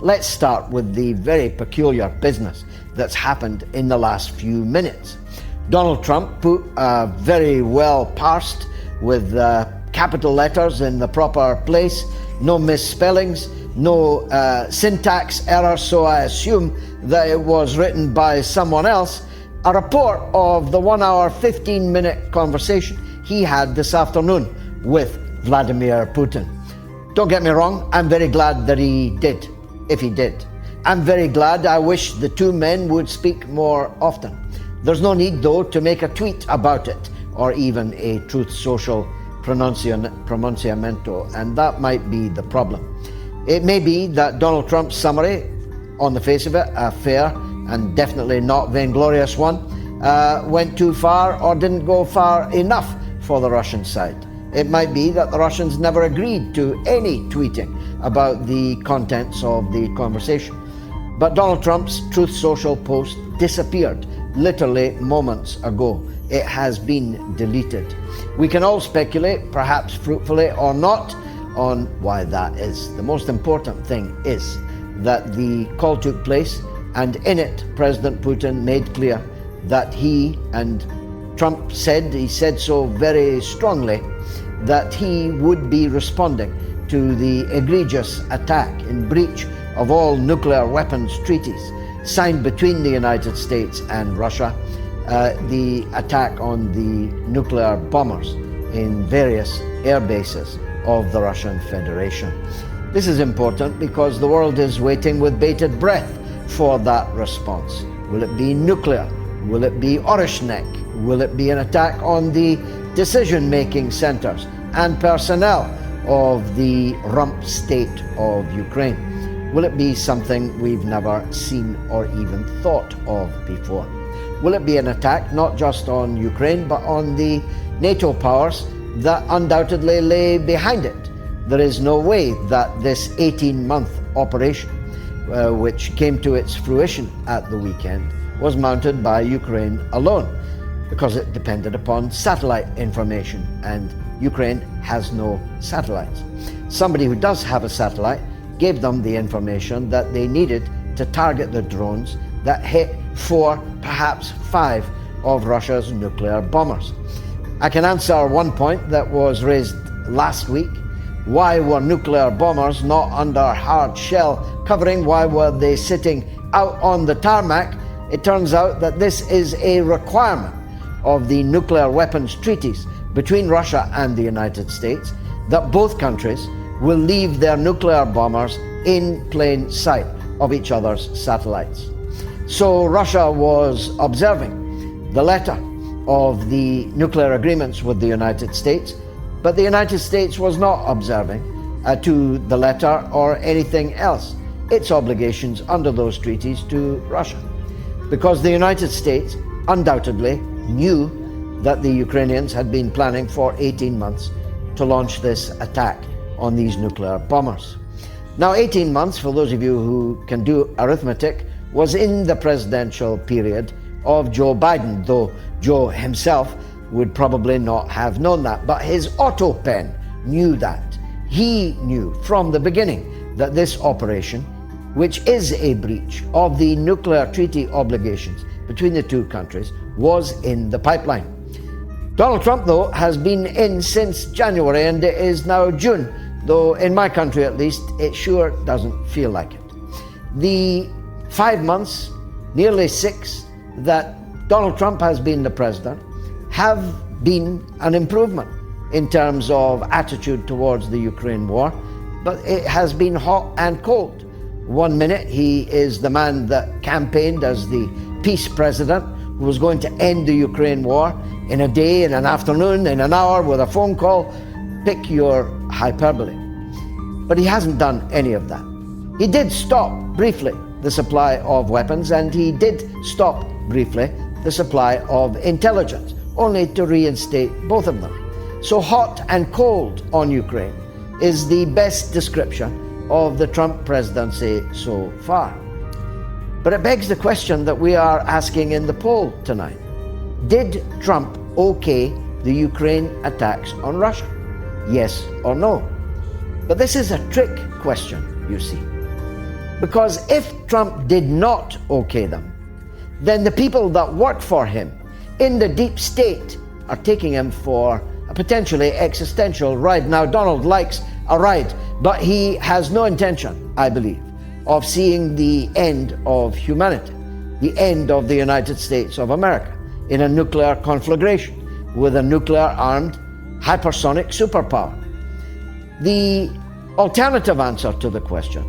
Let's start with the very peculiar business that's happened in the last few minutes. Donald Trump put very well parsed with capital letters in the proper place, no misspellings, no syntax error, so I assume that it was written by someone else, a report of the 1 hour, 15-minute conversation he had this afternoon with Vladimir Putin. Don't get me wrong, I'm very glad that he did, if he did. I'm very glad. I wish the two men would speak more often. There's no need, though, to make a tweet about it, or even a Truth Social pronunciamento, and that might be the problem. It may be that Donald Trump's summary, on the face of it, a fair and definitely not vainglorious one, went too far or didn't go far enough for the Russian side. It might be that the Russians never agreed to any tweeting about the contents of the conversation. But Donald Trump's Truth Social post disappeared literally moments ago. It has been deleted. We can all speculate, perhaps fruitfully or not, on why that is. The most important thing is that the call took place, and in it President Putin made clear that he, and Trump said, he said so very strongly, that he would be responding to the egregious attack in breach of all nuclear weapons treaties signed between the United States and Russia, the attack on the nuclear bombers in various air bases of the Russian Federation. This is important because the world is waiting with bated breath for that response. Will it be nuclear? Will it be Orishnik? Will it be an attack on the decision-making centers and personnel of the rump state of Ukraine? Will it be something we've never seen or even thought of before? Will it be an attack not just on Ukraine but on the NATO powers that undoubtedly lay behind it? There is no way that this 18-month operation, which came to its fruition at the weekend, was mounted by Ukraine alone, because it depended upon satellite information, and Ukraine has no satellites. Somebody who does have a satellite gave them the information that they needed to target the drones that hit 4, perhaps 5 of Russia's nuclear bombers. I can answer one point that was raised last week. Why were nuclear bombers not under hard shell covering? Why were they sitting out on the tarmac? It turns out that this is a requirement of the nuclear weapons treaties between Russia and the United States, that both countries will leave their nuclear bombers in plain sight of each other's satellites. So Russia was observing the letter of the nuclear agreements with the United States, but the United States was not observing to the letter or anything else its obligations under those treaties to Russia, because the United States undoubtedly knew that the Ukrainians had been planning for 18 months to launch this attack on these nuclear bombers. Now, 18 months, for those of you who can do arithmetic, was in the presidential period of Joe Biden, though Joe himself would probably not have known that. But his auto pen knew that. He knew from the beginning that this operation, which is a breach of the nuclear treaty obligations between the two countries, was in the pipeline. Donald Trump, though, has been in since January, and it is now June, though in my country at least, it sure doesn't feel like it. The 5 months, nearly 6, that Donald Trump has been the president have been an improvement in terms of attitude towards the Ukraine war, but it has been hot and cold. One minute he is the man that campaigned as the peace president who was going to end the Ukraine war in a day, in an afternoon, in an hour, with a phone call. Pick your hyperbole. But he hasn't done any of that. He did stop briefly the supply of weapons, and he did stop briefly the supply of intelligence, only to reinstate both of them. So hot and cold on Ukraine is the best description of the Trump presidency so far. But it begs the question that we are asking in the poll tonight. Did Trump okay the Ukraine attacks on Russia? Yes or no? But this is a trick question, you see. Because if Trump did not okay them, then the people that work for him in the deep state are taking him for a potentially existential ride. Now, Donald likes a ride, but he has no intention, I believe, of seeing the end of humanity, the end of the United States of America in a nuclear conflagration with a nuclear-armed hypersonic superpower. The alternative answer to the question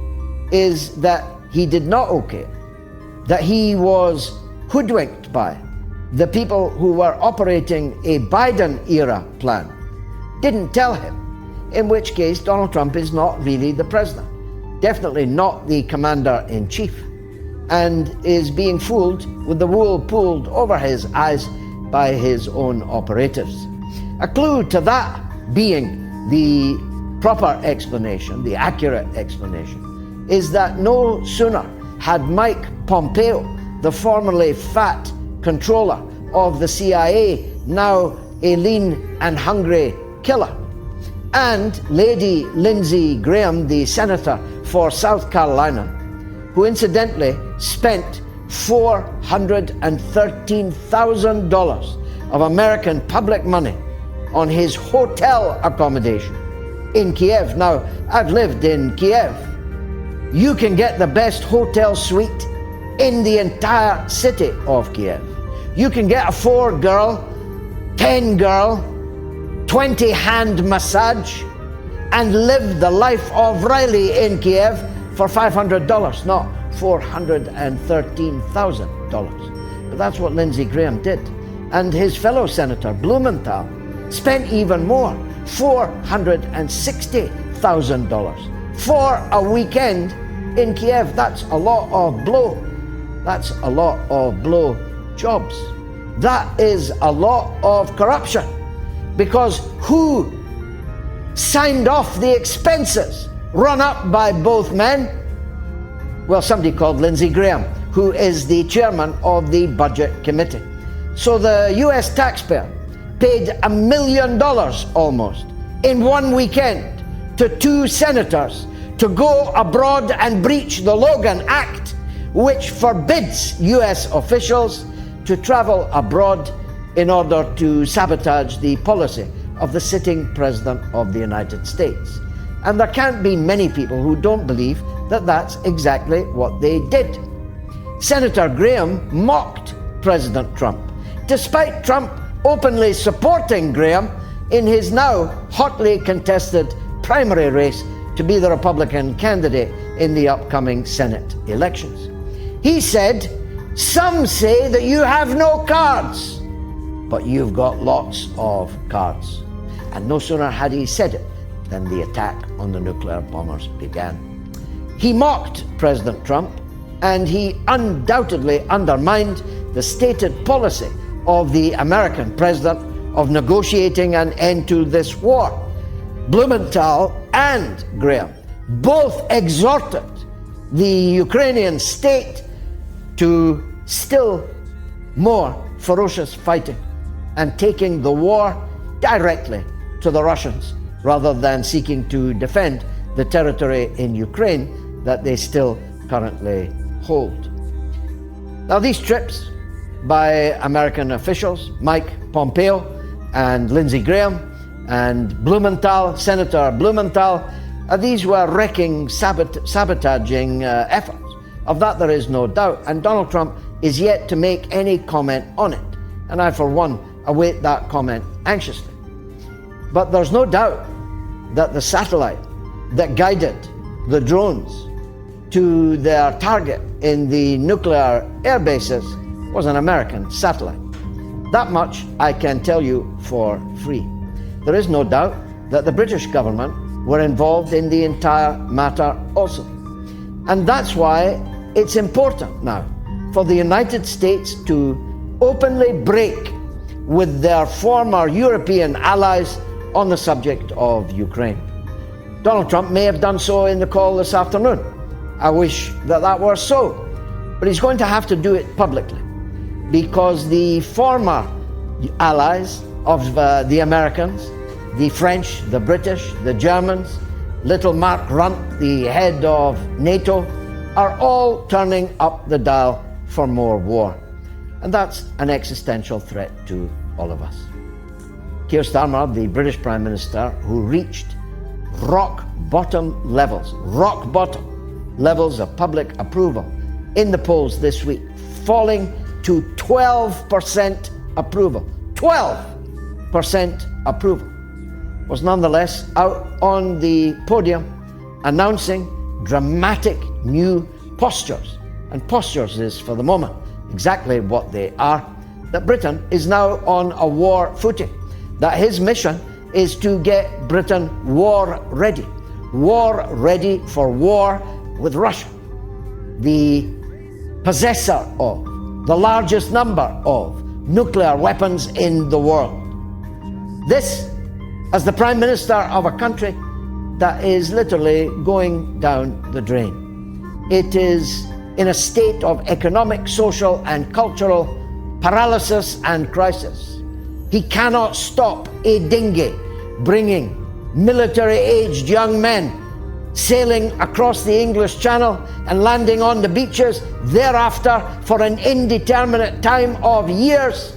is that he did not okay it, that he was hoodwinked by the people who were operating a Biden-era plan, didn't tell him, in which case Donald Trump is not really the president, definitely not the commander-in-chief, and is being fooled with the wool pulled over his eyes by his own operatives. A clue to that being the proper explanation, the accurate explanation, is that no sooner had Mike Pompeo, the formerly fat controller of the CIA, now a lean and hungry killer, and Lady Lindsey Graham, the senator for South Carolina, who incidentally spent $413,000 of American public money on his hotel accommodation in Kiev. Now, I've lived in Kiev. You can get the best hotel suite in the entire city of Kiev. You can get a 4-girl, 10-girl, 20-hand massage and live the life of Riley in Kiev for $500, not $413,000. But that's what Lindsey Graham did. And his fellow Senator Blumenthal spent even more, $460,000 for a weekend in Kiev. That's a lot of blow. That's a lot of blow jobs. That is a lot of corruption. Because who signed off the expenses run up by both men? Well, somebody called Lindsey Graham, who is the chairman of the Budget Committee. So the US taxpayer paid $1 million almost in one weekend to 2 senators to go abroad and breach the Logan Act, which forbids US officials to travel abroad in order to sabotage the policy of the sitting President of the United States. And there can't be many people who don't believe that that's exactly what they did. Senator Graham mocked President Trump, despite Trump openly supporting Graham in his now hotly contested primary race to be the Republican candidate in the upcoming Senate elections. He said, "Some say that you have no cards, but you've got lots of cards." And no sooner had he said it than the attack on the nuclear bombers began. He mocked President Trump, and he undoubtedly undermined the stated policy of the American president of negotiating an end to this war. Blumenthal and Graham both exhorted the Ukrainian state to still more ferocious fighting and taking the war directly to the Russians rather than seeking to defend the territory in Ukraine that they still currently hold. Now, these trips by American officials, Mike Pompeo and Lindsey Graham and Blumenthal, Senator Blumenthal, these were wrecking, sabotaging efforts. Of that there is no doubt, and Donald Trump is yet to make any comment on it, and I for one await that comment anxiously. But there's no doubt that the satellite that guided the drones to their target in the nuclear air bases was an American satellite. That much I can tell you for free. There is no doubt that the British government were involved in the entire matter also. And that's why it's important now for the United States to openly break with their former European allies on the subject of Ukraine. Donald Trump may have done so in the call this afternoon. I wish that that were so. But he's going to have to do it publicly, because the former allies of the Americans, the French, the British, the Germans, little Mark Rutte, the head of NATO, are all turning up the dial for more war. And that's an existential threat to all of us. Keir Starmer, the British Prime Minister, who reached rock bottom levels of public approval in the polls this week, falling to 12% approval. 12% approval. Was nonetheless out on the podium announcing dramatic new postures. And postures is, for the moment, exactly what they are, that Britain is now on a war footing, that his mission is to get Britain war ready for war with Russia, the possessor of the largest number of nuclear weapons in the world. This, as the Prime Minister of a country that is literally going down the drain. It is in a state of economic, social, and cultural paralysis and crisis. He cannot stop a dinghy bringing military-aged young men sailing across the English Channel and landing on the beaches thereafter for an indeterminate time of years,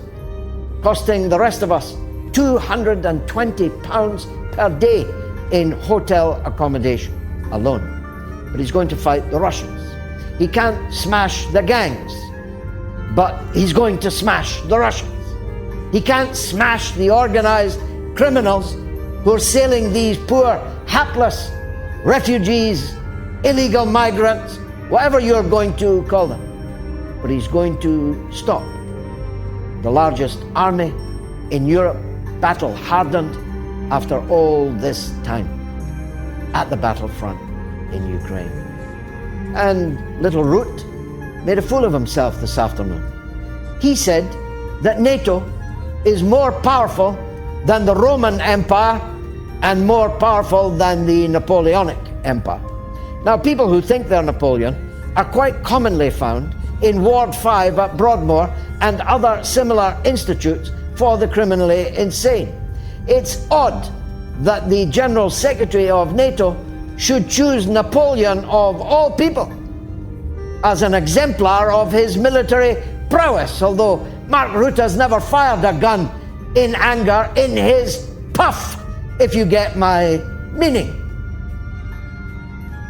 costing the rest of us £220 per day in hotel accommodation alone. But he's going to fight the Russians. He can't smash the gangs, but he's going to smash the Russians. He can't smash the organized criminals who are sailing these poor, hapless refugees, illegal migrants, whatever you're going to call them. But he's going to stop the largest army in Europe, battle-hardened after all this time, at the battlefront in Ukraine. And little Rutte made a fool of himself this afternoon. He said that NATO is more powerful than the Roman Empire and more powerful than the Napoleonic Empire. Now, people who think they're Napoleon are quite commonly found in Ward 5 at Broadmoor and other similar institutes for the criminally insane. It's odd that the General Secretary of NATO should choose Napoleon of all people as an exemplar of his military prowess, although Mark Rutte has never fired a gun in anger in his puff, if you get my meaning.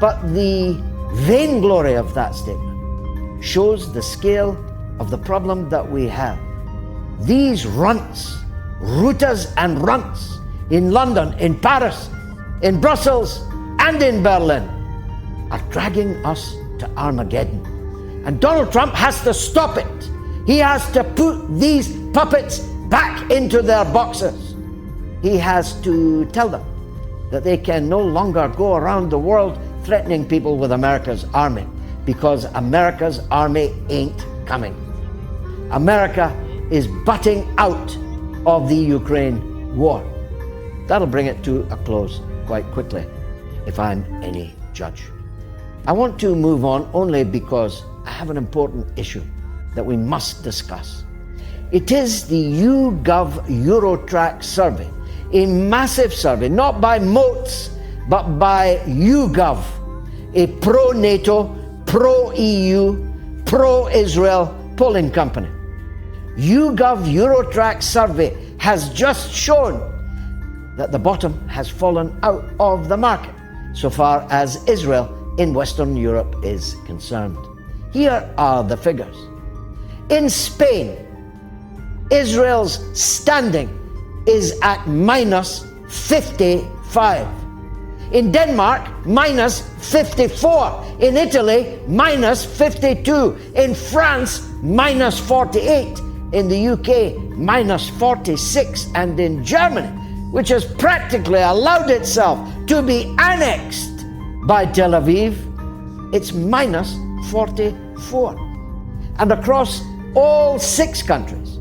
But the vainglory of that statement shows the scale of the problem that we have. These runts, Ruttes and runts, in London, in Paris, in Brussels, and in Berlin, are dragging us to Armageddon. And Donald Trump has to stop it. He has to put these puppets back into their boxes. He has to tell them that they can no longer go around the world threatening people with America's army, because America's army ain't coming. America is butting out of the Ukraine war. That'll bring it to a close quite quickly, if I'm any judge. I want to move on only because I have an important issue that we must discuss. It is the YouGov Eurotrack survey, a massive survey, not by Moats, but by YouGov, a pro-NATO, pro-EU, pro-Israel polling company. YouGov Eurotrack survey has just shown that the bottom has fallen out of the market so far as Israel in Western Europe is concerned. Here are the figures. In Spain, Israel's standing is at minus 55. In Denmark, minus 54. In Italy, minus 52. In France, minus 48. In the UK, minus 46. And in Germany, which has practically allowed itself to be annexed by Tel Aviv, it's minus 44. And across all 6 countries,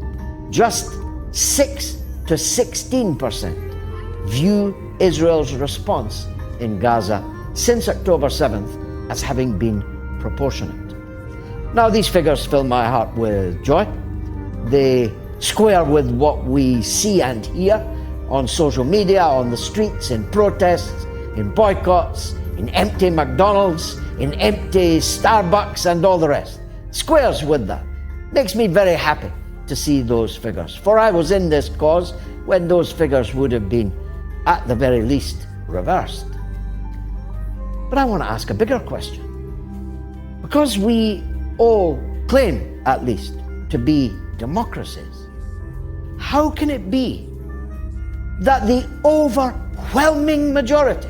just 6 to 16% view Israel's response in Gaza since October 7th as having been proportionate. Now, these figures fill my heart with joy. They square with what we see and hear on social media, on the streets, in protests, in boycotts, in empty McDonald's, in empty Starbucks and all the rest. Squares with that. Makes me very happy to see those figures. For I was in this cause when those figures would have been, at the very least, reversed. But I want to ask a bigger question. Because we all claim, at least, to be democracies, how can it be that the overwhelming majority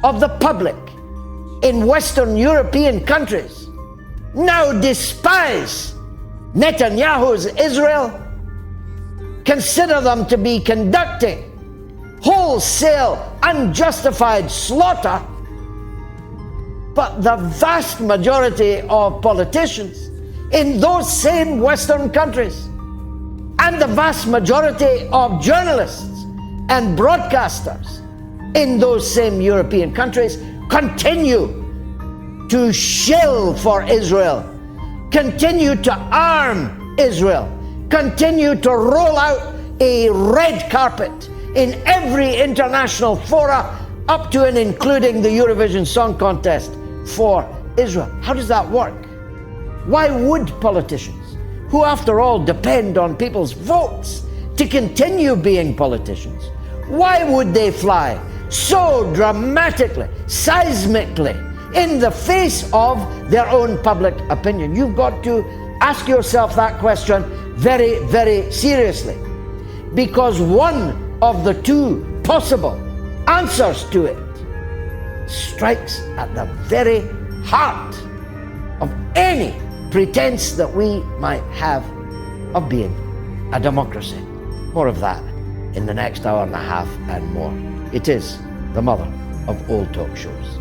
of the public in Western European countries now despise Netanyahu's Israel, consider them to be conducting wholesale, unjustified slaughter, but the vast majority of politicians in those same Western countries and the vast majority of journalists and broadcasters in those same European countries continue to shill for Israel, continue to arm Israel, continue to roll out a red carpet in every international fora, up to and including the Eurovision Song Contest for Israel. How does that work? Why would politicians, who after all depend on people's votes to continue being politicians, why would they fly so dramatically, seismically, in the face of their own public opinion? You've got to ask yourself that question very, very seriously, because one of the two possible answers to it strikes at the very heart of any pretense that we might have of being a democracy. More of that in the next hour and a half and more. It is the mother of all talk shows.